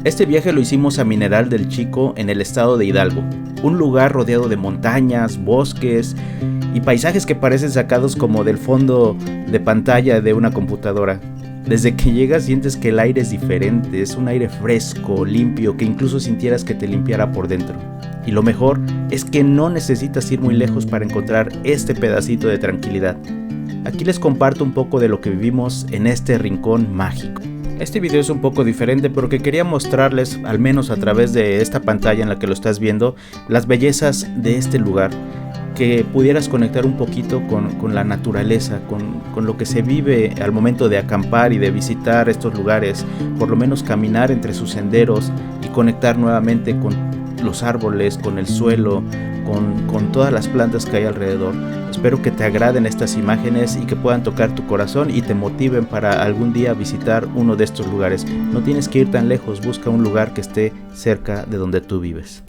Este viaje lo hicimos a Mineral del Chico en el estado de Hidalgo, un lugar rodeado de montañas, bosques y paisajes que parecen sacados como del fondo de pantalla de una computadora. Desde que llegas sientes que el aire es diferente, es un aire fresco, limpio, que incluso sintieras que te limpiara por dentro. Y lo mejor es que no necesitas ir muy lejos para encontrar este pedacito de tranquilidad. Aquí les comparto un poco de lo que vivimos en este rincón mágico. Este video es un poco diferente porque quería mostrarles, al menos a través de esta pantalla en la que lo estás viendo, las bellezas de este lugar. Que pudieras conectar un poquito con la naturaleza, con lo que se vive al momento de acampar y de visitar estos lugares, por lo menos caminar entre sus senderos y conectar nuevamente con los árboles, con el suelo, con todas las plantas que hay alrededor. Espero que te agraden estas imágenes y que puedan tocar tu corazón y te motiven para algún día visitar uno de estos lugares. No tienes que ir tan lejos, busca un lugar que esté cerca de donde tú vives.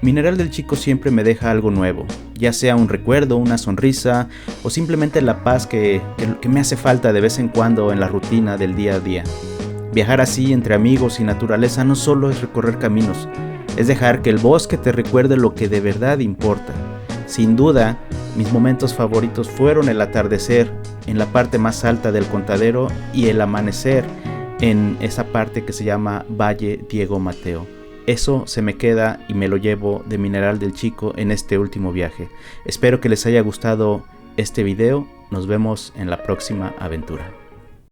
Mineral del Chico siempre me deja algo nuevo, ya sea un recuerdo, una sonrisa o simplemente la paz que me hace falta de vez en cuando en la rutina del día a día. Viajar así entre amigos y naturaleza no solo es recorrer caminos, es dejar que el bosque te recuerde lo que de verdad importa. Sin duda, mis momentos favoritos fueron el atardecer en la parte más alta del Contadero y el amanecer en esa parte que se llama Valle Diego Mateo. Eso se me queda y me lo llevo de Mineral del Chico en este último viaje. Espero que les haya gustado este video. Nos vemos en la próxima aventura.